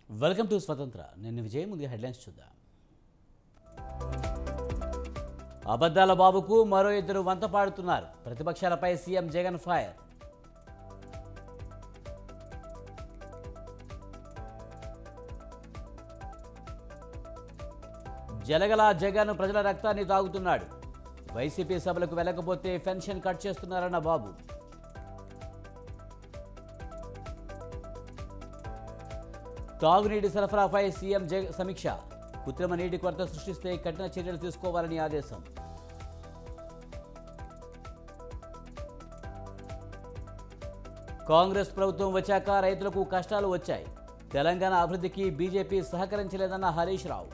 Welcome to స్వతంత్ర. నేను విజయ్. ముందుగా హెడ్లైన్స్ చూద్దాం. అబద్ధాల బాబుకు మరో ఇద్దరు వంత పాడుతున్నారు. ప్రతిపక్షాలపై సీఎం జగన్ ఫైర్. జలగల జగన్ ప్రజల రక్తాన్ని తాగుతున్నాడు. వైసీపీ సభలకు వెళ్ళకపోతే పెన్షన్ కట్ చేస్తున్నారన్న బాబు. తాగునీటి సరఫరాపై సీఎం సమీక్ష. కృత్రిమ నీటి కొరత సృష్టిస్తే కఠిన చర్యలు తీసుకోవాలని ఆదేశం. కాంగ్రెస్ ప్రభుత్వం వచ్చాక రైతులకు కష్టాలు వచ్చాయి. తెలంగాణ అభివృద్ధికి బీజేపీ సహకరించలేదన్న హరీష్ రావు.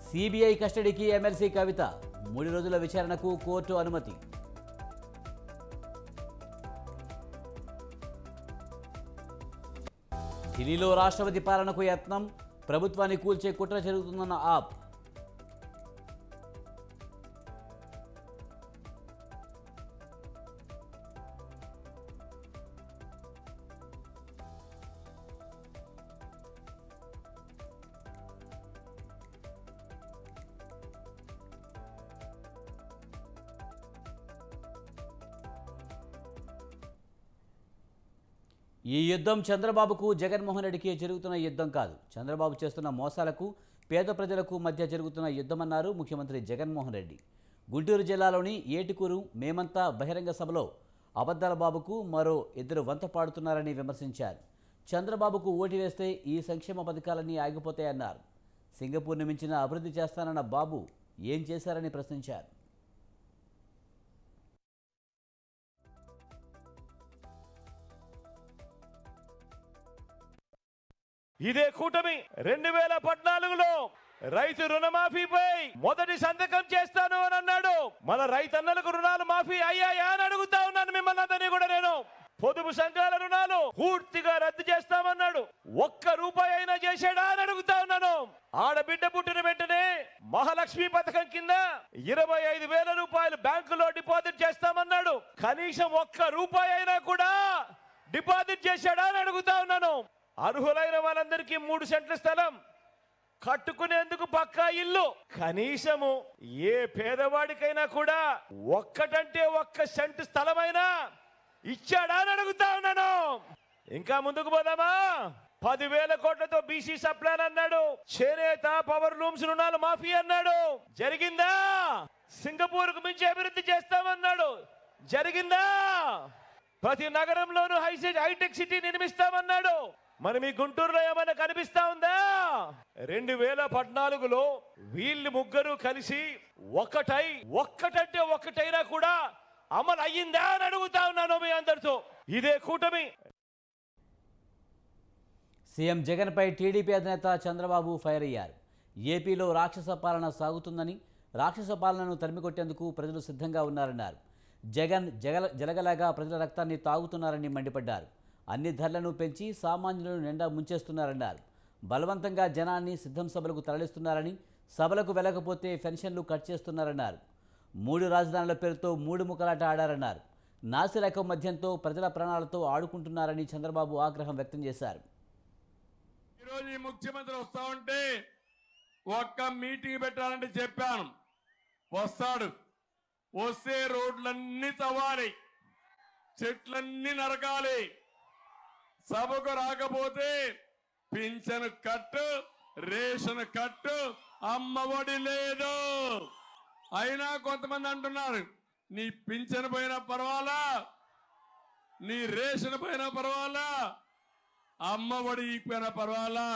సిబిఐ కస్టడీకి ఎమ్మెల్సీ కవిత. 3 రోజుల విచారణకు కోర్టు అనుమతి. ఢిల్లీలో రాష్ట్రపతి పాలనకు యత్నం. ప్రభుత్వాన్ని కూల్చే కుట్ర జరుగుతుందన్న ఆప్. ఈ యుద్ధం చంద్రబాబుకు జగన్మోహన్ రెడ్డికి జరుగుతున్న యుద్ధం కాదు, చంద్రబాబు చేస్తున్న మోసాలకు పేద ప్రజలకు మధ్య జరుగుతున్న యుద్ధమన్నారు ముఖ్యమంత్రి జగన్మోహన్ రెడ్డి. గుంటూరు జిల్లాలోని ఏటుకూరు మేమంతా బహిరంగ సభలో అబద్ధాల బాబుకు మరో ఇద్దరు వంత పాడుతున్నారని విమర్శించారు. చంద్రబాబుకు ఓటు వేస్తే ఈ సంక్షేమ పథకాలన్నీ ఆగిపోతాయన్నారు. సింగపూర్ను మించిన అభివృద్ధి చేస్తానన్న బాబు ఏం చేశారని ప్రశ్నించారు. ఇదే కూటమి 2014లో రైతు రుణమాఫీపై మొదటి సంతకం చేస్తాను అని అన్నాడు. మన రైతన్నలకు రుణాలు మాఫీ అయ్యాయా అని అడుగుతా ఉన్నాను మిమ్మల్ని అందరినీ కూడా. నేను పొదుపు సంఘాల రుణాలు పూర్తిగా రద్దు చేస్తామన్నాడు. 1 రూపాయి అయినా చేశాడా అని అడుగుతా ఉన్నాను. ఆడబిడ్డ పుట్టిన వెంటనే మహాలక్ష్మి పథకం కింద 25,000 రూపాయలు బ్యాంకులో డిపాజిట్ చేస్తామన్నాడు. కనీసం 1 రూపాయి అయినా కూడా డిపాజిట్ చేశాడా అని అడుగుతా ఉన్నాను. అర్హులైన వాళ్ళందరికీ 3 సెంట్ల స్థలం, కట్టుకునేందుకు పక్కా ఇల్లు, కనీసము ఏ పేదవాడికైనా కూడా 1 సెంటు స్థలమైనా ఇచ్చాడా అని అడుగుతా ఉన్నాను. ఇంకా ముందుకు పోదామా? 10,000 కోట్లతో బీసీ సప్లాన్ అన్నాడు. చేనేత పవర్ లూమ్స్ రుణాలు మాఫీ అన్నాడు. జరిగిందా? సింగపూర్ కు మించి అభివృద్ధి చేస్తామన్నాడు. జరిగిందా? ప్రతి నగరంలోనూ హైటెక్ సిటీ నిర్మిస్తామన్నాడు. మరి మీ గుంటూరులో ఏమైనా కనిపిస్తా ఉందా? 2014లో వీళ్ళు ముగ్గురు కలిసి ఒక్కటంటే ఒక్కటైనా కూడా అమలు అయ్యిందా అని అడుగుతా ఉన్నాను మీ అందరితో. ఇదే కూటమి. సీఎం జగన్పై టీడీపీ అధినేత చంద్రబాబు ఫైర్ అయ్యారు. ఏపీలో రాక్షస పాలన సాగుతుందని, రాక్షస పాలనను తరిమికొట్టేందుకు ప్రజలు సిద్ధంగా ఉన్నారన్నారు. జగన్ జలగలాగా ప్రజల రక్తాన్ని తాగుతున్నారని మండిపడ్డారు. అన్ని ధరలను పెంచి సామాన్యులను నిండా ముంచేస్తున్నారన్నారు. బలవంతంగా జనాన్ని సిద్ధం సభలకు తరలిస్తున్నారని, సభలకు వెళ్ళకపోతే పెన్షన్లు కట్ చేస్తున్నారన్నారు. 3 రాజధానుల పేరుతో 3 ముక్కలాట ఆడారన్నారు. నాసిరకం మద్యంతో ప్రజల ప్రాణాలతో ఆడుకుంటున్నారని చంద్రబాబు ఆగ్రహం వ్యక్తం చేశారు. ఈరోజు ఈ ముఖ్యమంత్రి వస్తా ఉంటే ఒక్క మీటింగ్ పెట్టాలంటే చెప్పాను, వస్తాడు. వస్తే రోడ్లన్నీ తవ్వాలి, చెట్లన్నీ నరకాలి. సభకు రాకపోతే పింఛను కట్టు, రేషన్ కట్టు, అమ్మఒడి లేదు. అయినా కొంతమంది అంటున్నారు, నీ పింఛను పోయినా పర్వాలా, నీ రేషన్ పోయినా పర్వాలా, అమ్మఒడి పోయినా పర్వాలా,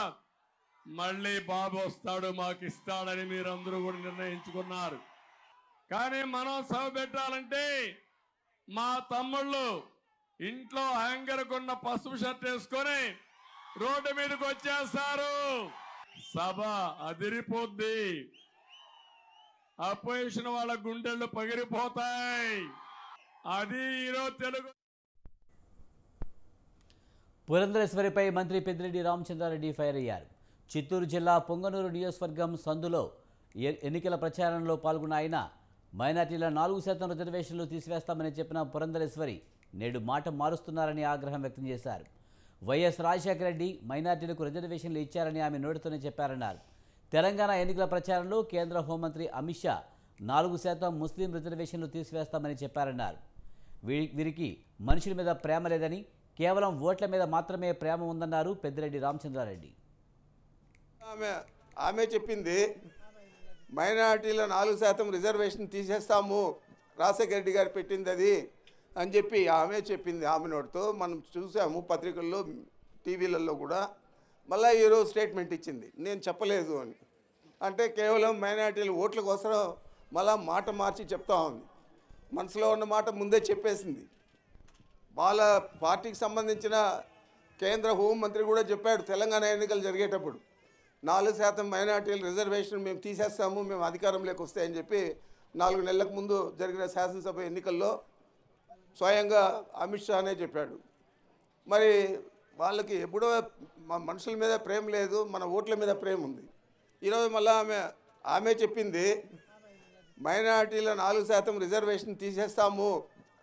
మళ్ళీ బాబు వస్తాడు మాకు ఇస్తాడని మీరందరూ కూడా నిర్ణయించుకున్నారు. కానీ మనం సభ పెట్టాలంటే మా తమ్ముళ్ళు ఇంట్లో హ్యాంగర్ కొన్న పసుపు షర్ట్ వేసుకొని రోడ్డు మీదకి వచ్చేస్తారు. సభ అదిరిపోద్ది. అపోజిషన్ వాళ్ళ గుండెళ్ళు పగిలిపోతాయి. అది ఈరోజు తెలుగు. పురంధరేశ్వరిపై మంత్రి పెద్దిరెడ్డి రామచంద్రారెడ్డి ఫైర్ అయ్యారు. చిత్తూరు జిల్లా పొంగనూరు నియోజకవర్గం సందులో ఎన్నికల ప్రచారంలో పాల్గొన్న ఆయన మైనార్టీల 4% రిజర్వేషన్లు తీసివేస్తామని చెప్పిన పురంధరేశ్వరి నేడు మాట మారుస్తున్నారని ఆగ్రహం వ్యక్తం చేశారు. వైఎస్ రాజశేఖర రెడ్డి మైనార్టీలకు రిజర్వేషన్లు ఇచ్చారని ఆమె నోటితోనే చెప్పారన్నారు. తెలంగాణ ఎన్నికల ప్రచారంలో కేంద్ర హోంమంత్రి అమిత్ షా 4% ముస్లిం రిజర్వేషన్లు తీసివేస్తామని చెప్పారన్నారు. వీరికి మనుషుల మీద ప్రేమ లేదని, కేవలం ఓట్ల మీద మాత్రమే ప్రేమ ఉందన్నారు పెద్దిరెడ్డి రామచంద్రారెడ్డి. ఆమె చెప్పింది మైనారిటీల 4% రిజర్వేషన్ తీసేస్తాము, రాజశేఖర రెడ్డి గారు పెట్టింది అది అని చెప్పి ఆమె చెప్పింది. ఆమె నోటితో మనం చూసాము పత్రికల్లో, టీవీలలో కూడా. మళ్ళీ ఈరోజు స్టేట్మెంట్ ఇచ్చింది నేను చెప్పలేదు అని. అంటే కేవలం మైనారిటీల ఓట్ల కోసం మళ్ళా మాట మార్చి చెప్తా ఉంది. మనసులో ఉన్న మాట ముందే చెప్పేసింది. వాళ్ళ పార్టీకి సంబంధించిన కేంద్ర హోంమంత్రి కూడా చెప్పాడు తెలంగాణ ఎన్నికలు జరిగేటప్పుడు 4% మైనారిటీల రిజర్వేషన్ మేము తీసేస్తాము, మేము అధికారంలోకి వస్తాయని చెప్పి 4 నెలలకు ముందు జరిగిన శాసనసభ ఎన్నికల్లో స్వయంగా అమిత్ షానే చెప్పాడు. మరి వాళ్ళకి ఎప్పుడో మనుషుల మీద ప్రేమ లేదు, మన ఓట్ల మీద ప్రేమ ఉంది. ఈరోజు మళ్ళీ ఆమె చెప్పింది మైనారిటీల 4% రిజర్వేషన్ తీసేస్తాము,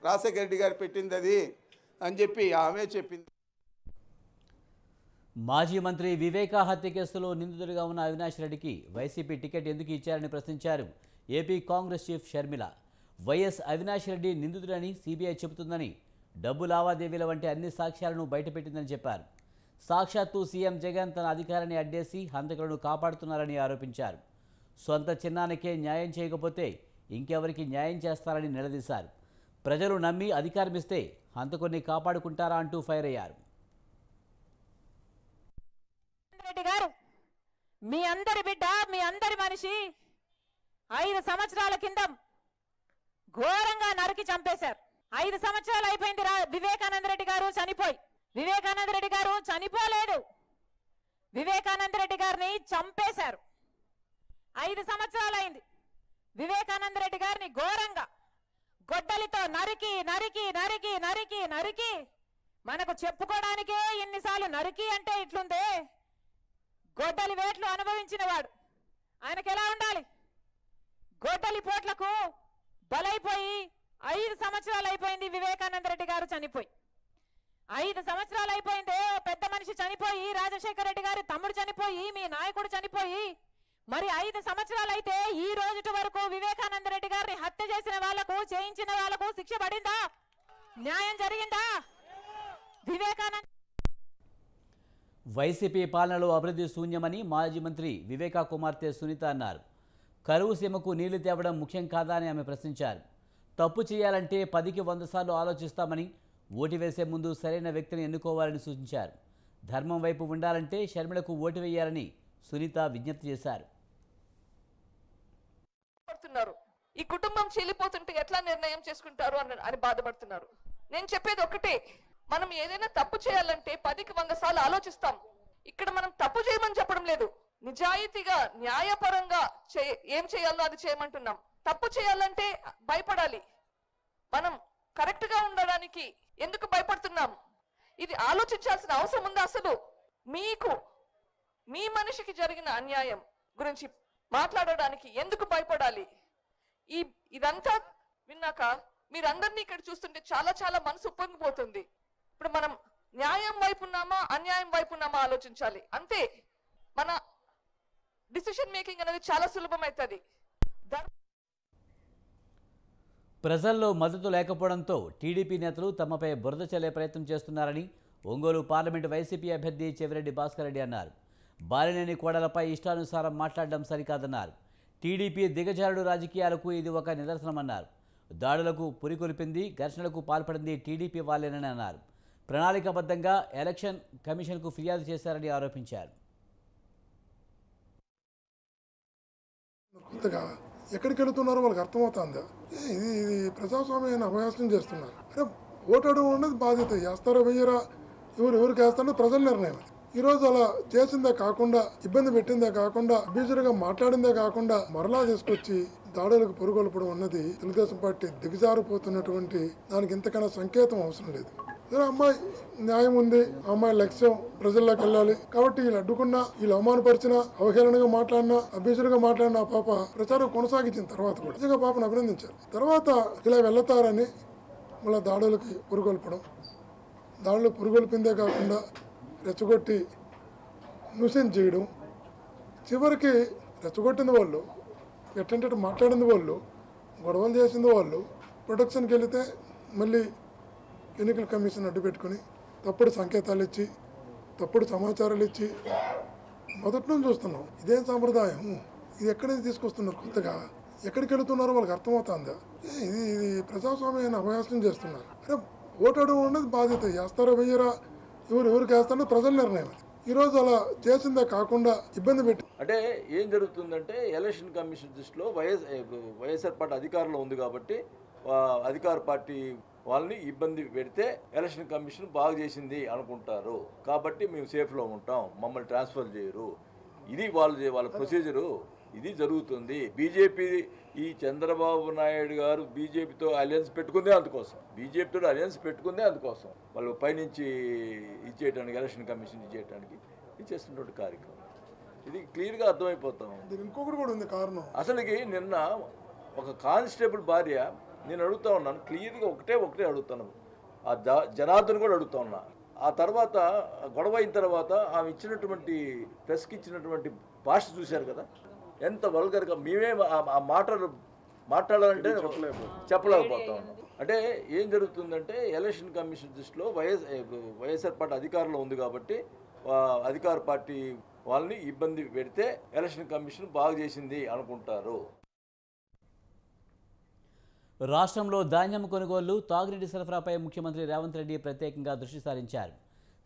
రాజశేఖర రెడ్డి గారు పెట్టింది అది అని చెప్పి ఆమె చెప్పింది. మాజీ మంత్రి వివేక హత్య కేసులో నిందితుడిగా ఉన్న అవినాష్ రెడ్డికి వైసీపీ టికెట్ ఎందుకు ఇచ్చారని ప్రశ్నించారు AP Congress chief Sharmila. YS Avinash Reddy నిందితుడని సీబీఐ చెబుతుందని, డబ్బు లావాదేవీల వంటి అన్ని సాక్ష్యాలను బయటపెట్టిందని చెప్పారు. సాక్షాత్తు సీఎం జగన్ తన అధికారాన్ని అడ్డేసి హంతకులను కాపాడుతున్నారని ఆరోపించారు. సొంత చిన్నానికే న్యాయం చేయకపోతే ఇంకెవరికి న్యాయం చేస్తారని నిలదీశారు. ప్రజలు నమ్మి అధికారమిస్తే హంతకుల్ని కాపాడుకుంటారా అంటూ ఫైర్ అయ్యారు. రెడ్డి గారు మీ అందరి బిడ్డ, మీ అందరి మనిషి 5 సంవత్సరాల కింద ఘోరంగా నరికి చంపేశారు. 5 సంవత్సరాలు అయిపోయింది వివేకానంద రెడ్డి గారు చనిపోయి. వివేకానంద రెడ్డి గారు చనిపోలేదు, వివేకానంద రెడ్డి గారిని చంపేశారు. 5 సంవత్సరాలు అయింది. వివేకానంద రెడ్డి గారిని ఘోరంగా గొడ్డలితో నరికి నరికి నరికి నరికి నరికి మనకు చెప్పుకోవడానికే ఇన్నిసార్లు నరికి అంటే ఇట్లుందే. గొడ్డలి వేట్లు అనుభవించిన వాడు ఆయనకు ఎలా ఉండాలి? గొడ్డలి పోట్లకు బలైపోయి 5 సంవత్సరాలు అయిపోయింది వివేకానంద రెడ్డి గారు చనిపోయి. 5 సంవత్సరాలు అయిపోయిందే. పెద్ద మనిషి చనిపోయి, రాజశేఖర రెడ్డి గారి తమ్ముడు చనిపోయి, మీ నాయకుడు చనిపోయి, మరి 5 సంవత్సరాలు అయితే ఈ రోజు వరకు వివేకానంద రెడ్డి గారిని హత్య చేసిన వాళ్లకు, చేయించిన వాళ్లకు శిక్ష పడిందా? న్యాయం జరిగిందా? వివేకానంద వైసీపీ పాలనలో అభివృద్ధి శూన్యమని మాజీ మంత్రి వివేకా కుమార్తె సునీత అన్నారు. కరువు సీమకు నీళ్లు తేవడం ముఖ్యం కాదా అని ఆమె ప్రశ్నించారు. తప్పు చేయాలంటే 10కి 100 సార్లు ఆలోచిస్తామని, ఓటు వేసే ముందు సరైన వ్యక్తిని ఎన్నుకోవాలని సూచించారు. ధర్మం వైపు ఉండాలంటే షర్మిలకు ఓటు వేయాలని సునీత విజ్ఞప్తి చేశారు. ఈ కుటుంబం చీలిపోతుంటే ఎట్లా నిర్ణయం చేసుకుంటారు అని బాధపడుతున్నారు. నేను చెప్పేది ఒకటే, మనం ఏదైనా తప్పు చేయాలంటే 10కి 100 సార్లు ఆలోచిస్తాం. ఇక్కడ మనం తప్పు చేయమని చెప్పడం లేదు, నిజాయితీగా న్యాయపరంగా ఏం చేయాలో అది చేయమంటున్నాం. తప్పు చేయాలంటే భయపడాలి. మనం కరెక్ట్ గా ఉండడానికి ఎందుకు భయపడుతున్నాం? ఇది ఆలోచించాల్సిన అవసరం ఉందా? అసలు మీకు మీ మనిషికి జరిగిన అన్యాయం గురించి మాట్లాడడానికి ఎందుకు భయపడాలి? ఇదంతా విన్నాక మీరందరినీ ఇక్కడ చూస్తుంటే చాలా చాలా మనసు ఉప్పొంగిపోతుంది. ఇప్పుడు మనం న్యాయం వైపు ఉన్నామా, అన్యాయం వైపు ఉన్నామా ఆలోచించాలి. అంతే. మన డిసిషన్ మేకింగ్ అనేది చాలా సులభమవుతుంది. ప్రజల్లో మద్దతు లేకపోవడంతో టీడీపీ నేతలు తమపై బురద చల్లే ప్రయత్నం చేస్తున్నారని ఒంగోలు పార్లమెంటు వైసీపీ అభ్యర్థి చెవిరెడ్డి భాస్కర్ రెడ్డి అన్నారు. బాలినేని కోడలపై ఇష్టానుసారం మాట్లాడడం సరికాదన్నారు. టీడీపీ దిగజారుడు రాజకీయాలకు ఇది ఒక నిదర్శనమన్నారు. దాడులకు పురికొల్పింది, ఘర్షణలకు పాల్పడింది టీడీపీ వాళ్ళేనని అన్నారు. ప్రణాళికాబద్ధంగా ఎలక్షన్ కమిషన్కు ఫిర్యాదు చేశారని ఆరోపించారు. కొత్తగా ఎక్కడికి వెళుతున్నారో వాళ్ళకి అర్థమవుతుందా? ఇది ప్రజాస్వామ్యాన్ని అభయాసం చేస్తున్నారు. అంటే ఓటడం అనేది బాధ్యత. వేస్తారా వెయ్యరా, ఎవరికి వేస్తారో ప్రజల నిర్ణయం. ఈరోజు అలా చేసిందే కాకుండా, ఇబ్బంది పెట్టిందే కాకుండా, అభ్యర్థులుగా మాట్లాడిందే కాకుండా మరలా తీసుకొచ్చి దాడులకు పొరుగొల్పడం అన్నది తెలుగుదేశం పార్టీ దిగజారిపోతున్నటువంటి దానికి ఇంతకన్నా సంకేతం అవసరం లేదు. ఏదో అమ్మాయి న్యాయం ఉంది, అమ్మాయి లక్ష్యం ప్రజల్లోకి వెళ్ళాలి కాబట్టి వీళ్ళు అడ్డుకున్నా, వీళ్ళు అవమానపరిచినా, అవహేళనగా మాట్లాడినా, అభ్యర్థులుగా మాట్లాడిన పాప ప్రచారం కొనసాగించిన తర్వాత కూడా నిజంగా పాపను అభినందించారు. తర్వాత ఇలా వెళ్తారని మళ్ళీ దాడులకి పురుగొల్పడం, దాడులు పురుగొల్పిందే కాకుండా రెచ్చగొట్టి న్యూసెన్స్ చేయడం, చివరికి రెచ్చగొట్టింది వాళ్ళు, ఎట్టంటే మాట్లాడింది వాళ్ళు, గొడవలు చేసింది వాళ్ళు, ప్రొటెక్షన్కి వెళితే మళ్ళీ ఎన్నికల కమిషన్ అడ్డు పెట్టుకుని తప్పుడు సంకేతాలు ఇచ్చి, తప్పుడు సమాచారాలు ఇచ్చి మొదటి నుంచి చూస్తున్నాం. ఇదేం సాంప్రదాయం, ఇది ఎక్కడి నుంచి తీసుకొస్తున్నారు, కొత్తగా ఎక్కడికి వెళుతున్నారో వాళ్ళకి అర్థమవుతుందా? ఇది ప్రజాస్వామ్యాన్ని అభయాసం చేస్తున్నారు. అరే ఓటాడు ఉన్నది బాధ్యత, వేస్తారో వెయ్యరా, ఎవరికి వేస్తారో ప్రజల నిర్ణయం. ఈరోజు అలా చేసిందే కాకుండా ఇబ్బంది పెట్టి అంటే ఏం జరుగుతుందంటే ఎలక్షన్ కమిషన్ దృష్టిలో వైఎస్ఆర్ పార్టీ అధికారంలో ఉంది కాబట్టి అధికార పార్టీ వాళ్ళని ఇబ్బంది పెడితే ఎలక్షన్ కమిషన్ బాగా చేసింది అనుకుంటారు కాబట్టి మేము సేఫ్లో ఉంటాం, మమ్మల్ని ట్రాన్స్ఫర్ చేయరు. ఇది వాళ్ళ ప్రొసీజరు, ఇది జరుగుతుంది. బీజేపీ ఈ చంద్రబాబు నాయుడు గారు బీజేపీతో అలయన్స్ పెట్టుకుందే అందుకోసం, బీజేపీతో అలయన్స్ పెట్టుకుందే అందుకోసం, వాళ్ళు పైనుంచి ఇచ్చేయడానికి, ఎలక్షన్ కమిషన్ ఇచ్చేయడానికి ఇచ్చేస్తున్నటువంటి కార్యక్రమం. ఇది క్లియర్గా అర్థమైపోతాం. ఇంకొకటి కూడా ఉంది కారణం. అసలుకి నిన్న ఒక కానిస్టేబుల్ భార్య, నేను అడుగుతా ఉన్నాను క్లియర్గా, ఒకటే అడుగుతాను, ఆ జనార్దన్ కూడా అడుగుతా ఉన్నా. ఆ తర్వాత గొడవ అయిన తర్వాత ఆమె ఇచ్చినటువంటి ప్రెస్కి ఇచ్చినటువంటి భాష చూశారు కదా, ఎంత వల్గర్గా. మేమే ఆ మాటలు మాట్లాడాలంటే చెప్పలేకపోతా ఉన్నాం. అంటే ఏం జరుగుతుందంటే ఎలక్షన్ కమిషన్ దృష్టిలో వైఎస్ఆర్ పార్టీ అధికారంలో ఉంది కాబట్టి అధికార పార్టీ వాళ్ళని ఇబ్బంది పెడితే ఎలక్షన్ కమిషన్ బాగా చేసింది అనుకుంటారు. రాష్ట్రంలో ధాన్యం కొనుగోళ్లు, తాగునీటి సరఫరాపై ముఖ్యమంత్రి రేవంత్ రెడ్డి ప్రత్యేకంగా దృష్టి సారించారు.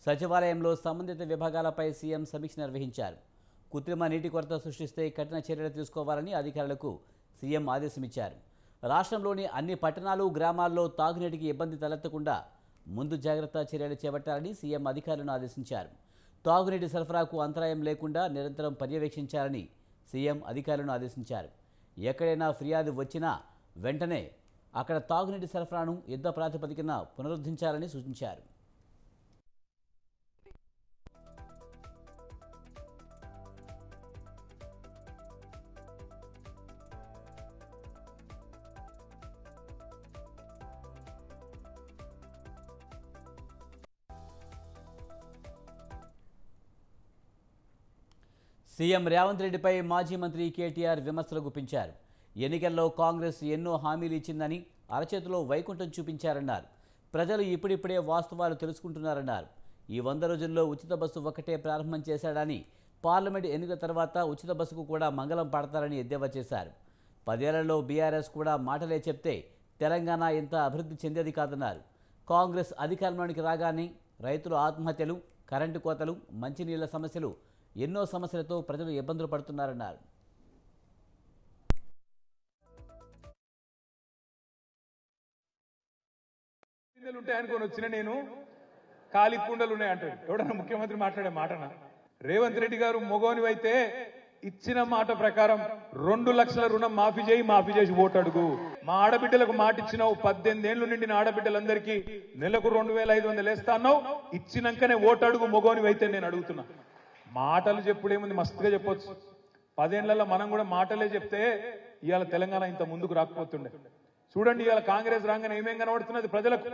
సచివాలయంలో సంబంధిత విభాగాలపై సీఎం సమీక్ష నిర్వహించారు. కృత్రిమ నీటి కొరత సృష్టిస్తే కఠిన చర్యలు తీసుకోవాలని అధికారులకు సీఎం ఆదేశమిచ్చారు. రాష్ట్రంలోని అన్ని పట్టణాలు, గ్రామాల్లో తాగునీటికి ఇబ్బంది తలెత్తకుండా ముందు జాగ్రత్త చర్యలు చేపట్టాలని సీఎం అధికారులను ఆదేశించారు. తాగునీటి సరఫరాకు అంతరాయం లేకుండా నిరంతరం పర్యవేక్షించాలని సీఎం అధికారులను ఆదేశించారు. ఎక్కడైనా ఫిర్యాదు వచ్చినా వెంటనే అక్కడ తాగునీటి సరఫరాను యుద్ధ ప్రాతిపదికన పునరుద్ధరించాలని సూచించారు. సీఎం రేవంత్ రెడ్డిపై మాజీ మంత్రి కేటీఆర్ విమర్శలు గుప్పించారు. ఎన్నికల్లో కాంగ్రెస్ ఎన్నో హామీలు ఇచ్చిందని అరచేతిలో వైకుంఠం చూపించారన్నారు. ప్రజలు ఇప్పుడిప్పుడే వాస్తవాలు తెలుసుకుంటున్నారన్నారు. ఈ 100 రోజుల్లో ఉచిత బస్సు ఒక్కటే ప్రారంభం చేశాడని, పార్లమెంట్ ఎన్నికల తర్వాత ఉచిత బస్సుకు కూడా మంగళం పడతారని ఎద్దేవా చేశారు. 10 ఏళ్లలో బీఆర్ఎస్ కూడా మాటలే చెప్తే తెలంగాణ ఇంత అభివృద్ధి చెందేది కాదన్నారు. కాంగ్రెస్ అధికారంలోనికి రాగానే రైతుల ఆత్మహత్యలు, కరెంటు కోతలు, మంచినీళ్ల సమస్యలు, ఎన్నో సమస్యలతో ప్రజలు ఇబ్బందులు పడుతున్నారన్నారు. అనుకొని వచ్చిన నేను ఖాళీ కుండలు ఉన్నాయి అంటాడు ఎవడన్నా ముఖ్యమంత్రి మాట్లాడే మాటనా? రేవంత్ రెడ్డి గారు మొగోనివైతే ఇచ్చిన మాట ప్రకారం 2 లక్షల రుణం మాఫీ చేసి ఓటు అడుగు. మా ఆడబిడ్డలకు మాట ఇచ్చినావు, 18 ఏళ్లు నిండిన ఆడబిడ్డలందరికీ నెలకు 2500 వేస్తాన్నావు, ఇచ్చినాకనే ఓటు అడుగు మొగోనివైతే నేను అడుగుతున్నా. మాటలు చెప్పుడేముంది, మస్తుగా చెప్పొచ్చు. 10 ఏళ్లలో మనం కూడా మాటలే చెప్తే ఇవాళ తెలంగాణ ఇంత ముందుకు రాకపోతుండే. చూడండి ఇవాళ కాంగ్రెస్ రాగానే ఏమేం కనబడుతున్నది ప్రజలకు.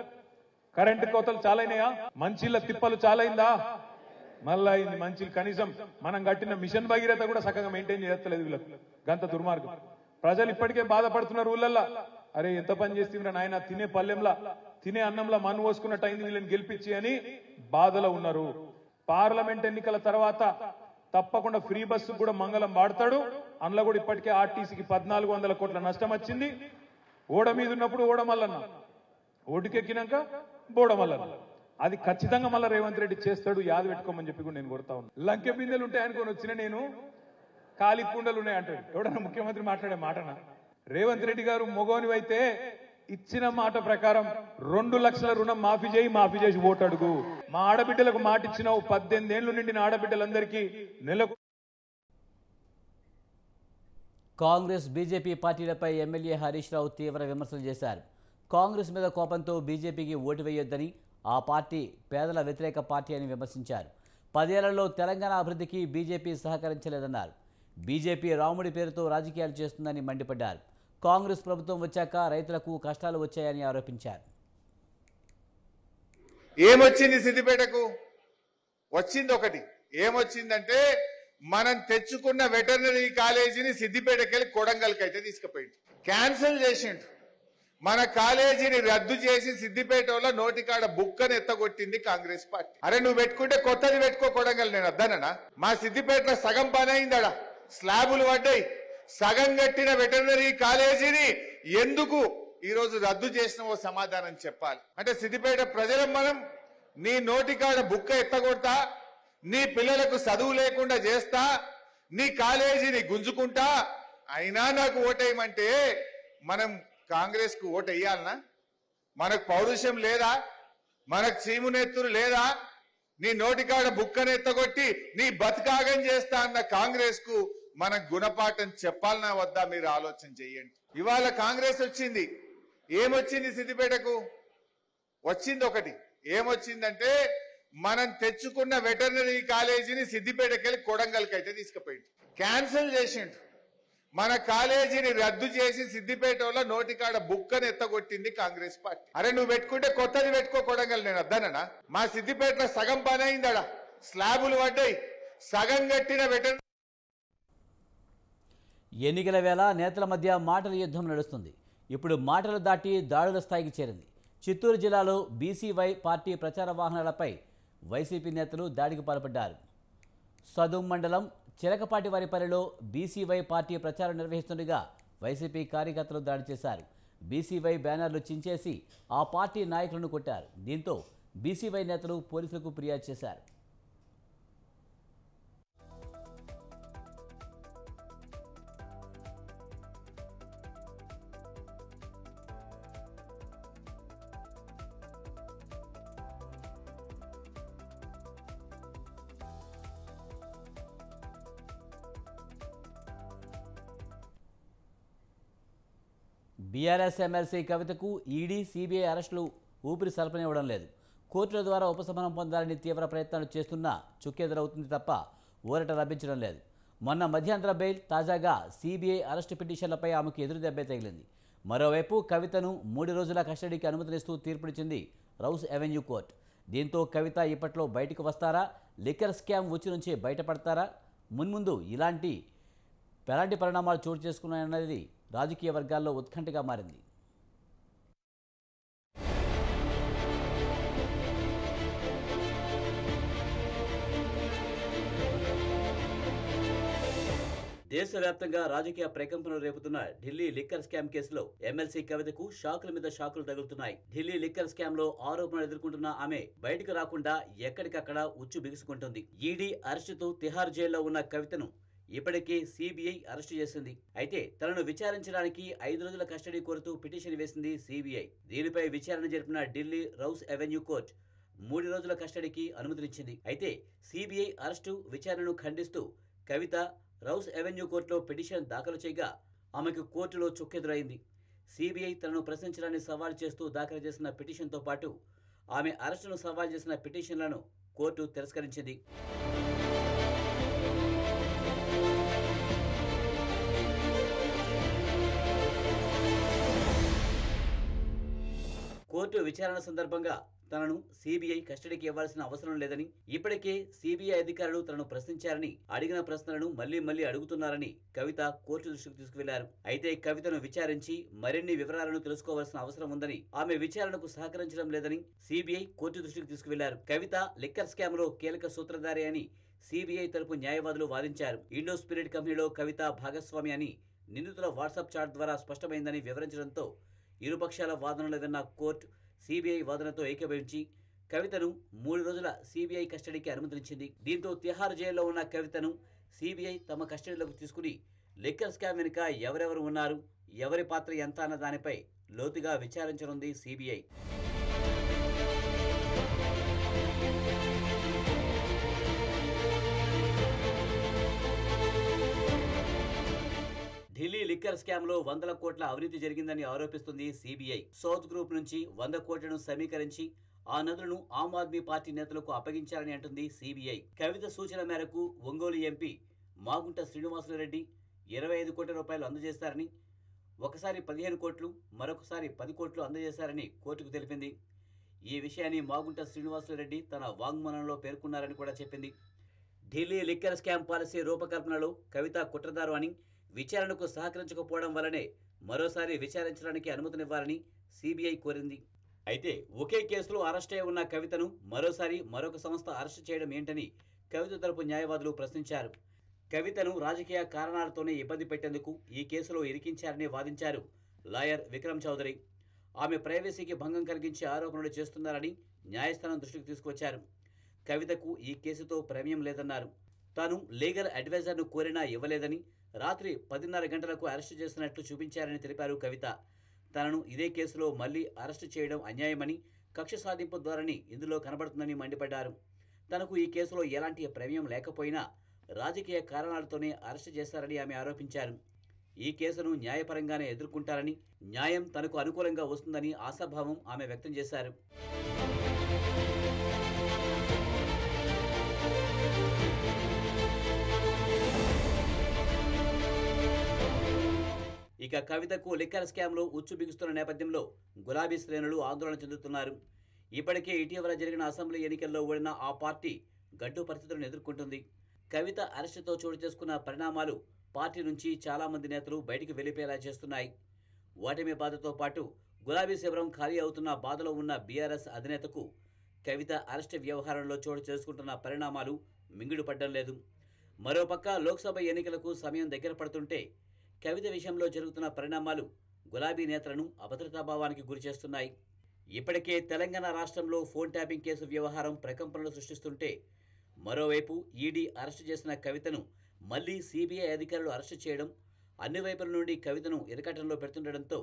కరెంటు కోతలు చాలైనాయా? మంచిళ్ళ తిప్పలు చాలైందా? మళ్ళా అయింది మంచిలు. కనీసం మనం కట్టిన మిషన్ భగీరథ కూడా చక్కగా మెయింటైన్ చేయట్లేదు వీళ్ళకు. గంత దుర్మార్గం. ప్రజలు ఇప్పటికే బాధపడుతున్నారు ఊళ్ళల్లా. అరే ఎంత పని చేస్తుండ్రా నాయన, తినే పల్లెంలా తినే అన్నంలా మన్ను పోసుకున్నట్టు అయింది వీళ్ళని గెలిపించి అని బాధలో ఉన్నారు. పార్లమెంట్ ఎన్నికల తర్వాత తప్పకుండా ఫ్రీ బస్సు కూడా మంగళం వాడతాడు. అందులో కూడా ఇప్పటికే ఆర్టీసీకి 1400 కోట్ల నష్టం వచ్చింది. ఓడ మీద ఉన్నప్పుడు ఓడమల్లన్న, ఓటుకెక్కినాక బోడమల్లన్న. అది ఖచ్చితంగా మళ్ళీ రేవంత్ రెడ్డి చేస్తాడు, యాద పెట్టుకోమని చెప్పి కూడా నేను కొడతా ఉన్నా. లంకె బిందెలు ఉంటాయి అనుకొని వచ్చిన నేను ఖాళీ కుండలు ఉన్నాయి అంటాడు ఎవడన్నా ముఖ్యమంత్రి మాట్లాడే మాటనా? రేవంత్ రెడ్డి గారు మొగోనివైతే ఇచ్చిన మాట ప్రకారం 2 లక్షల రుణం మాఫీ చేసి ఓటు అడుగు. మా ఆడబిడ్డలకు మాట ఇచ్చినావు, 18 ఏళ్లు నిండిన ఆడబిడ్డలందరికీ నెలకు. కాంగ్రెస్, బీజేపీ పార్టీలపై ఎమ్మెల్యే హరీష్ రావు తీవ్ర విమర్శలు చేశారు. కాంగ్రెస్ మీద కోపంతో బీజేపీకి ఓటు వేయొద్దని, ఆ పార్టీ పేదల వ్యతిరేక పార్టీ అని విమర్శించారు. 10 ఏళ్లలో తెలంగాణ అభివృద్ధికి బీజేపీ సహకరించలేదన్నారు. బీజేపీ రాముడి పేరుతో రాజకీయాలు చేస్తుందని మండిపడ్డారు. కాంగ్రెస్ ప్రభుత్వం వచ్చాక రైతులకు కష్టాలు వచ్చాయని ఆరోపించారు. ఏమొచ్చింది సిద్దిపేటకు? వచ్చింది ఒకటి. ఏమొచ్చిందంటే మనం తెచ్చుకున్న వెటర్నరీ కాలేజీని సిద్దిపేటకెళ్ళి కొడంగల్కి అయితే తీసుకుపోయింది, క్యాన్సిల్ చేసిండు. మన కాలేజీని రద్దు చేసి సిద్దిపేటలో నోటికాడ బుక్కను ఎత్తగొట్టింది కాంగ్రెస్ పార్టీ. అరే నువ్వు పెట్టుకుంటే కొత్తది పెట్టుకో కొడంగల్, నేను వద్దనన్నా? మా సిద్దిపేటలో సగం పని అయిందడా, స్లాబులు పడ్డాయి. సగం కట్టిన వెటర్నరీ కాలేజీని ఎందుకు ఈరోజు రద్దు చేసినవో సమాధానం చెప్పాలి. అంటే సిద్దిపేట ప్రజలం మనం నీ నోటికాడ బుక్క ఎత్తగొడతా, నీ పిల్లలకు చదువు లేకుండా చేస్తా, నీ కాలేజీని గుంజుకుంటా, అయినా నాకు ఓటేయమంటే మనం కాంగ్రెస్ కు ఓటు వేయాలనా? మనకు పౌరుషం లేదా? మనకు చీమునెత్తురు లేదా? నీ నోటికాడ బుక్కను ఎత్తగొట్టి నీ బతుకాగం చేస్తా అన్న కాంగ్రెస్ కు మన గుణపాఠం చెప్పాలనా వద్దా? మీరు ఆలోచన చెయ్యండి. ఇవాళ కాంగ్రెస్ వచ్చింది. ఏమొచ్చింది సిద్దిపేటకు? వచ్చింది ఒకటి. ఏమొచ్చిందంటే మనం తెచ్చుకున్న వెటర్నరీ కాలేజీని సిద్దిపేటకెళ్ళి కొడంగల్కి అయితే తీసుకుపోయింది, క్యాన్సిల్ చేసిండు. మన కాలేజీని రద్దు చేసి సిద్దిపేటలో నోటికాడ బుక్కను ఎత్తగొట్టింది కాంగ్రెస్ పార్టీ. అరే నువ్వు పెట్టుకుంటే కొత్తది పెట్టుకో కొడంగల్, నేను వద్దనన్నా? మా సిద్దిపేటలో సగం పని అయిందడా, స్లాబులు పడ్డాయి. సగం కట్టిన వెటర్నరీ ఎన్నికల వేళ నేతల మధ్య మాటల యుద్ధం నడుస్తుంది. ఇప్పుడు మాటలు దాటి దాడుల స్థాయికి చేరింది. చిత్తూరు జిల్లాలో బీసీవై పార్టీ ప్రచార వాహనాలపై వైసీపీ నేతలు దాడికి పాల్పడ్డారు. సదుం మండలం చిలకపాటి వారిపల్లిలో బీసీవై పార్టీ ప్రచారం నిర్వహిస్తుండగా వైసీపీ కార్యకర్తలు దాడి చేశారు. బీసీవై బ్యానర్లు చించేసి ఆ పార్టీ నాయకులను కొట్టారు. దీంతో బీసీవై నేతలు పోలీసులకు ఫిర్యాదు చేశారు. బీఆర్ఎస్ ఎమ్మెల్సీ కవితకు ఈడీ, సీబీఐ అరెస్టులు ఊపిరి సలపనివ్వడం లేదు. కోర్టుల ద్వారా ఉపశమనం పొందాలని తీవ్ర ప్రయత్నాలు చేస్తున్నా చుక్కెదురవుతుంది తప్ప ఊరట లభించడం లేదు. మొన్న మధ్యంతర బెయిల్, తాజాగా సీబీఐ అరెస్టు పిటిషన్లపై ఆమెకు ఎదురు దెబ్బే తగిలింది. మరోవైపు కవితను 3 రోజుల కస్టడీకి అనుమతినిస్తూ తీర్పునిచ్చింది రౌస్ అవెన్యూ కోర్టు. దీంతో కవిత ఇప్పట్లో బయటకు వస్తారా? లిక్కర్ స్కామ్ ఉచ్చి నుంచి బయటపడతారా? మున్ముందు ఎలాంటి పరిణామాలు చోటు చేసుకున్నాయన్నది రాజకీయ వర్గాల్లో ఉత్కంఠగా మారింది. దేశవ్యాప్తంగా రాజకీయ ప్రకంపనలు రేపుతున్న ఢిల్లీ లిక్కర్ స్కామ్ కేసులో ఎమ్మెల్సీ కవితకు షాకుల మీద షాకులు తగులుతున్నాయి. ఢిల్లీ లిక్కర్ స్కామ్ లో ఆరోపణలు ఎదుర్కొంటున్న ఆమె బయటకు రాకుండా ఎక్కడికక్కడ ఉచ్చు బిగుసుకుంటుంది. ఈడీ అరెస్టుతో తిహార్ జైల్లో ఉన్న కవితను ఇప్పటికే సీబీఐ అరెస్టు చేసింది. అయితే తనను విచారించడానికి 5 రోజుల కస్టడీ కోరుతూ పిటిషన్ వేసింది సీబీఐ. దీనిపై విచారణ జరిపిన ఢిల్లీ రౌస్ అవెన్యూ కోర్టు 3 రోజుల కస్టడీకి అనుమతినిచ్చింది. అయితే సీబీఐ అరెస్టు విచారణను ఖండిస్తూ కవిత రౌస్ అవెన్యూ కోర్టులో పిటిషన్ దాఖలు చేయగా ఆమెకు కోర్టులో చుక్కెదురైంది. సీబీఐ తనను ప్రశ్నించడాన్ని సవాల్ చేస్తూ దాఖలు చేసిన పిటిషన్తో పాటు ఆమె అరెస్టును సవాల్ చేసిన పిటిషన్లను కోర్టు తిరస్కరించింది. కోర్టు విచారణ సందర్భంగా తనను సీబీఐ కస్టడీకి ఇవ్వాల్సిన అవసరం లేదని, ఇప్పటికే సీబీఐ అధికారులు తనను ప్రశ్నించారని, అడిగిన ప్రశ్నలను మళ్లీ అడుగుతున్నారని కవిత కోర్టు దృష్టికి తీసుకువెళ్లారు. అయితే కవితను విచారించి మరిన్ని వివరాలను తెలుసుకోవాల్సిన అవసరం ఉందని, ఆమె విచారణకు సహకరించడం లేదని సీబీఐ కోర్టు దృష్టికి తీసుకువెళ్లారు. కవిత లిక్కర్ స్కామ్ లో కీలక సూత్రధారి అని సీబీఐ తరపు న్యాయవాదులు వాదించారు. ఇండో స్పిరిట్ కంపెనీలో కవిత భాగస్వామి అని నిందితుల వాట్సాప్ చాట్ ద్వారా స్పష్టమైందని వివరించడంతో ఇరుపక్షాల వాదనలు విన్న కోర్టు సీబీఐ వాదనతో ఏకీభవించి కవితను 3 రోజుల సీబీఐ కస్టడీకి అనుమతించింది. దీంతో తిహార్ జైల్లో ఉన్న కవితను సీబీఐ తమ కస్టడీలోకి తీసుకుని లిక్కర్ స్కామ్ వెనుక ఎవరెవరు ఉన్నారు, ఎవరి పాత్ర ఎంత అన్న దానిపై లోతుగా విచారించనుంది సీబీఐ. ఢిల్లీ లిక్కర్ స్కామ్ లో 100 కోట్ల అవినీతి జరిగిందని ఆరోపిస్తుంది సీబీఐ. సౌత్ గ్రూప్ నుంచి 100 కోట్లను సమీకరించి ఆ నదులను ఆమ్ ఆద్మీ పార్టీ నేతలకు అప్పగించారని అంటుంది సిబిఐ. కవిత సూచన మేరకు ఒంగోలు ఎంపీ మాగుంట శ్రీనివాసులరెడ్డి 25 కోట్ల రూపాయలు అందజేశారని, ఒకసారి 15 కోట్లు, మరొకసారి 10 కోట్లు అందజేశారని కోర్టుకు తెలిపింది. ఈ విషయాన్ని మాగుంట శ్రీనివాసులరెడ్డి తన వాంగ్మూలంలో పేర్కొన్నారని కూడా చెప్పింది. ఢిల్లీ లిక్కర్ స్కామ్ పాలసీ రూపకల్పనలో కవిత కుట్రదారు అని, విచారణకు సహకరించకపోవడం వల్లనే మరోసారి విచారించడానికి అనుమతినివ్వాలని సిబిఐ కోరింది. అయితే ఒకే కేసులో అరెస్ట్ అయి ఉన్న కవితను మరోసారి మరొక సంస్థ అరెస్టు చేయడం ఏంటని కవిత తరపు న్యాయవాదులు ప్రశ్నించారు. కవితను రాజకీయ కారణాలతోనే ఇబ్బంది పెట్టేందుకు ఈ కేసులో ఇరికించారని వాదించారు లాయర్ విక్రమ్ చౌదరి. ఆమె ప్రైవసీకి భంగం కలిగించే ఆరోపణలు చేస్తున్నారని న్యాయస్థానం దృష్టికి తీసుకొచ్చారు. కవితకు ఈ కేసుతో ప్రమేయం లేదన్నారు. తాను లీగల్ అడ్వైజర్ను కోరినా ఇవ్వలేదని, రాత్రి 10:30 గంటలకు అరెస్టు చేసినట్లు చూపించారని తెలిపారు కవిత. తనను ఇదే కేసులో మళ్లీ అరెస్టు చేయడం అన్యాయమని, కక్ష సాధింపు ధోరణి ఇందులో కనబడుతుందని మండిపడ్డారు. తనకు ఈ కేసులో ఎలాంటి ప్రమేయం లేకపోయినా రాజకీయ కారణాలతోనే అరెస్టు చేశారని ఆమె ఆరోపించారు. ఈ కేసును న్యాయపరంగానే ఎదుర్కొంటారని, న్యాయం తనకు అనుకూలంగా వస్తుందని ఆశాభావం ఆమె వ్యక్తం చేశారు. ఇక కవితకు లిక్కర్ స్కామ్లో ఉచ్చు బిగుస్తున్న నేపథ్యంలో గులాబీ శ్రేణులు ఆందోళన చెందుతున్నారు. ఇప్పటికే ఇటీవల జరిగిన అసెంబ్లీ ఎన్నికల్లో ఓడిన ఆ పార్టీ గడ్డు పరిస్థితులను ఎదుర్కొంటుంది. కవిత అరెస్టుతో చోటు చేసుకున్న పరిణామాలు పార్టీ నుంచి చాలామంది నేతలు బయటికి వెళ్లిపోయేలా చేస్తున్నాయి. ఓటమి బాధతో పాటు గులాబీ శిబిరం ఖాళీ అవుతున్న బాధలో ఉన్న బీఆర్ఎస్ అధినేతకు కవిత అరెస్టు వ్యవహారంలో చోటు చేసుకుంటున్న పరిణామాలు మింగుడు పడ్డం లేదు. మరోపక్క లోక్సభ ఎన్నికలకు సమయం దగ్గర పడుతుంటే కవిత విషయంలో జరుగుతున్న పరిణామాలు గులాబీ నేతలను అభద్రతాభావానికి గురిచేస్తున్నాయి. ఇప్పటికే తెలంగాణ రాష్ట్రంలో ఫోన్ ట్యాపింగ్ కేసు వ్యవహారం ప్రకంపనలు సృష్టిస్తుంటే, మరోవైపు ఈడీ అరెస్టు చేసిన కవితను మళ్లీ సిబిఐ అధికారులు అరెస్టు చేయడం, అన్ని వైపుల నుండి కవితను ఇరకటంలో పెడుతుండటంతో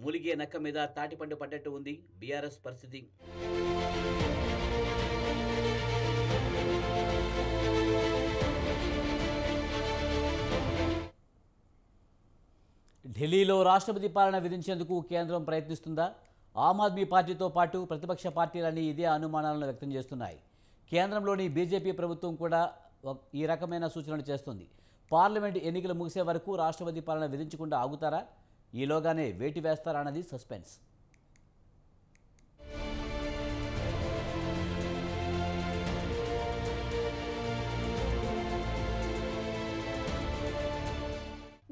మూలిగే నక్క మీద తాటిపండు పడ్డట్టు ఉంది బీఆర్ఎస్ పరిస్థితి. ఢిల్లీలో రాష్ట్రపతి పాలన విధించేందుకు కేంద్రం ప్రయత్నిస్తుందా? ఆమ్ ఆద్మీ పార్టీతో పాటు ప్రతిపక్ష పార్టీలన్నీ ఇదే అనుమానాలను వ్యక్తం చేస్తున్నాయి. కేంద్రంలోని బీజేపీ ప్రభుత్వం కూడా ఈ రకమైన సూచనలు చేస్తుంది. పార్లమెంటు ఎన్నికలు ముగిసే వరకు రాష్ట్రపతి పాలన విధించకుండా ఆగుతారా? ఈలోగానే వేటు వేస్తారా అన్నది సస్పెన్స్.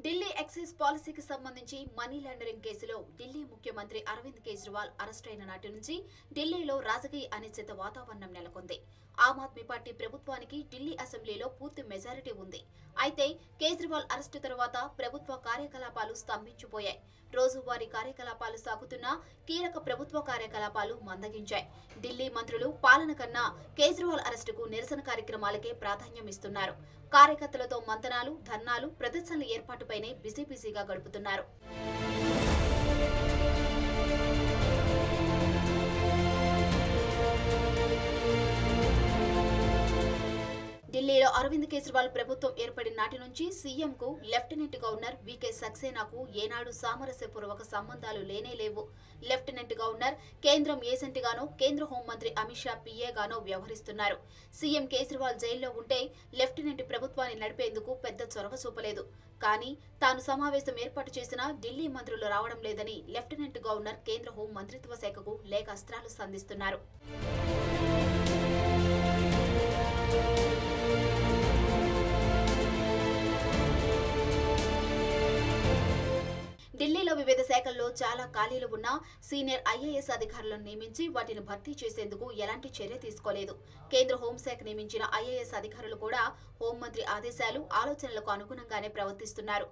ఢిల్లీ ఎక్సైజ్ పాలసీకి సంబంధించి మనీ లాండరింగ్ కేసులో ఢిల్లీ ముఖ్యమంత్రి అరవింద్ కేజ్రీవాల్ అరెస్ట్ అయిన నాటి నుంచి ఢిల్లీలో రాజకీయ అనిశ్చిత వాతావరణం నెలకొంది. ఆమ్ ఆద్మీ పార్టీ ప్రభుత్వానికి ఢిల్లీ అసెంబ్లీలో పూర్తి మెజారిటీ ఉంది. అయితే కేజ్రీవాల్ అరెస్టు తర్వాత ప్రభుత్వ కార్యకలాపాలు స్తంభించిపోయాయి. రోజువారీ కార్యకలాపాలు సాగుతున్నా కీలక ప్రభుత్వ కార్యకలాపాలు మందగించాయి. ఢిల్లీ మంత్రులు పాలన కన్నా కేజ్రీవాల్ అరెస్టుకు నిరసన కార్యక్రమాలకే ప్రాధాన్యం ఇస్తున్నారు. కార్యకర్తలతో మంతనాలు, ధర్నాలు, ప్రదర్శనల ఏర్పాటుపైనే బిజీగా గడుపుతున్నారు. ఢిల్లీలో అరవింద్ కేజ్రీవాల్ ప్రభుత్వం ఏర్పడిన నాటి నుంచి సీఎంకు లెఫ్టినెంట్ గవర్నర్ వీకే సక్సేనాకు ఏనాడు సామరస్యపూర్వక సంబంధాలు లేనేలేవు. లెఫ్టినెంట్ గవర్నర్ కేంద్రం ఏజెంట్గానో, కేంద్ర హోంమంత్రి అమిత్ షా పీఏగానో వ్యవహరిస్తున్నారు. సీఎం కేజ్రీవాల్ జైల్లో ఉంటే లెఫ్టినెంట్ ప్రభుత్వాన్ని నడిపేందుకు పెద్ద చొరవ చూపలేదు. కానీ తాను సమావేశం ఏర్పాటు చేసినా ఢిల్లీ మంత్రులు రావడం లేదని లెఫ్టినెంట్ గవర్నర్ కేంద్ర హోం మంత్రిత్వ శాఖకు లేఖ అస్త్రాలు సంధిస్తున్నారు. ఢిల్లీలో వివిధ శాఖల్లో చాలా ఖాళీలు ఉన్న సీనియర్ ఐఏఎస్ అధికారులను నియమించి వాటిని భర్తీ చేసేందుకు ఎలాంటి చర్య తీసుకోలేదు. కేంద్ర హోంశాఖ నియమించిన ఐఏఎస్ అధికారులు కూడా హోంమంత్రి ఆదేశాలు, ఆలోచనలకు అనుగుణంగానే ప్రవర్తిస్తున్నారు.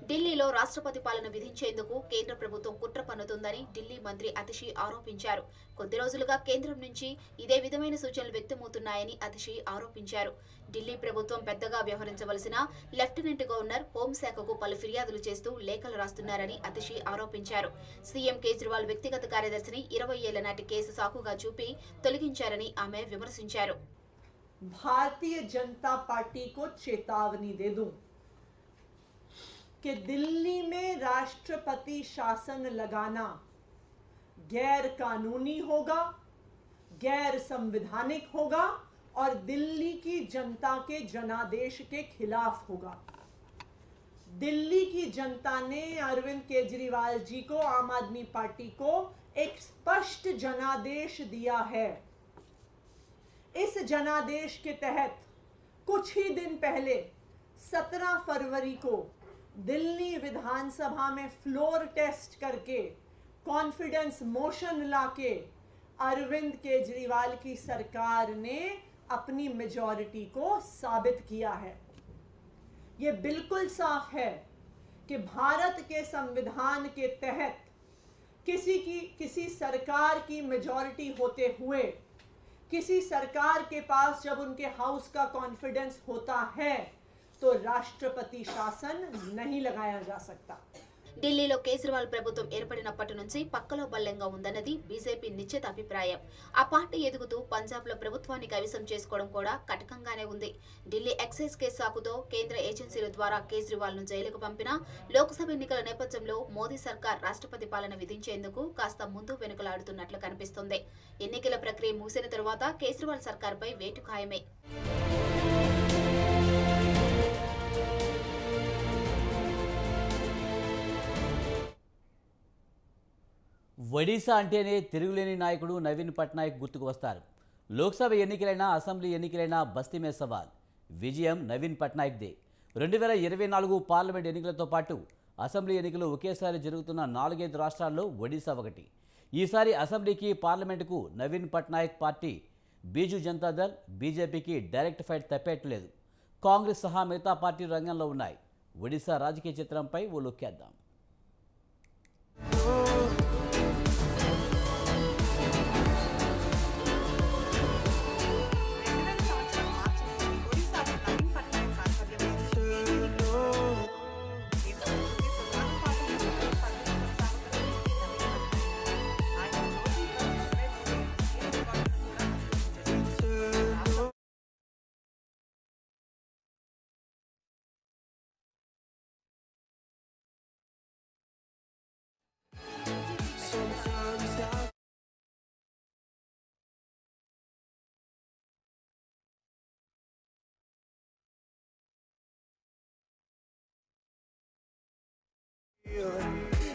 ఢిల్లీలో రాష్ట్రపతి పాలన విధించేందుకు కేంద్ర ప్రభుత్వం కుట్ర పన్నుతుందని ఢిల్లీ మంత్రి అతిషి ఆరోపించారు. కొద్ది రోజులుగా కేంద్రం నుంచి ఇదే విధమైన సూచనలు వ్యక్తమవుతున్నాయని అతిషి ఆరోపించారు. ఢిల్లీ ప్రభుత్వం పెద్దగా వ్యవహరించవలసిన లెఫ్టినెంట్ గవర్నర్ హోంశాఖకు పలు ఫిర్యాదులు చేస్తూ లేఖలు రాస్తున్నారని అతిషి ఆరోపించారు. సీఎం కేజ్రీవాల్ వ్యక్తిగత కార్యదర్శిని 20 ఏళ్ల నాటి కేసు సాకుగా చూపి తొలగించారని ఆమె విమర్శించారు. भारतीय जनता पार्टी को चेतावनी दे दूं कि दिल्ली में राष्ट्रपति शासन लगाना गैर कानूनी होगा, गैर संवैधानिक होगा और दिल्ली की जनता के जनादेश के खिलाफ होगा। दिल्ली की जनता ने अरविंद केजरीवाल जी को, आम आदमी पार्टी को एक स्पष्ट जनादेश दिया है। इस जनादेश के तहत कुछ ही दिन पहले 17 फरवरी को दिल्ली विधानसभा में फ्लोर टेस्ट करके कॉन्फिडेंस मोशन लाके अरविंद केजरीवाल की सरकार ने अपनी मेजॉरिटी को साबित किया है। ये बिल्कुल साफ है कि भारत के संविधान के तहत किसी सरकार की मेजॉरिटी होते हुए किसी सरकार के पास जब उनके हाउस का कॉन्फिडेंस होता है तो राष्ट्रपति शासन नहीं लगाया जा सकता। ఢిల్లీలో కేజ్రీవాల్ ప్రభుత్వం ఏర్పడినప్పటి నుంచి పక్కలో బల్లెంగా ఉందన్నది బీజేపీ నిశ్చిత అభిప్రాయం. ఆ పార్టీ ఎదుగుతూ పంజాబ్లో ప్రభుత్వాన్ని కైవసం చేసుకోవడం కూడా కటకంగానే ఉంది. ఢిల్లీ ఎక్సైజ్ కేసు సాకుతో కేంద్ర ఏజెన్సీల ద్వారా కేజ్రీవాల్ ను జైలుకు పంపినా లోక్సభ ఎన్నికల నేపథ్యంలో మోదీ సర్కార్ రాష్ట్రపతి పాలన విధించేందుకు కాస్త ముందు వెనుకలాడుతున్నట్లు కనిపిస్తుంది. ఎన్నికల ప్రక్రియ ముగిసిన తరువాత కేజ్రీవాల్ సర్కార్పై వేటు ఖాయమే. ఒడిశా అంటేనే తిరుగులేని నాయకుడు నవీన్ పట్నాయక్ గుర్తుకు వస్తారు. లోక్సభ ఎన్నికలైనా అసెంబ్లీ ఎన్నికలైనా బస్తీ మే సవాల్. విజయం నవీన్ పట్నాయక్దే. 2024 పార్లమెంట్ ఎన్నికలతో పాటు అసెంబ్లీ ఎన్నికలు ఒకేసారి జరుగుతున్న 4-5 రాష్ట్రాల్లో ఒడిశా ఒకటి. ఈసారి అసెంబ్లీకి పార్లమెంటుకు నవీన్ పట్నాయక్ పార్టీ బీజు జనతాదళ్ బీజేపీకి డైరెక్ట్ ఫైట్ తప్పేట్లేదు. కాంగ్రెస్ సహా మిగతా పార్టీలు రంగంలో ఉన్నాయి. ఒడిశా రాజకీయ చిత్రంపై ఓ లుక్కేద్దాం.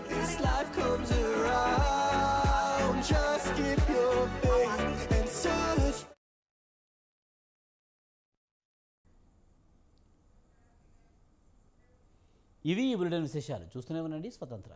This life comes around, just keep your faith and search. ఇవి ఈ బులెటిన్ విశేషాలు. చూస్తూనే ఉండండి స్వతంత్ర.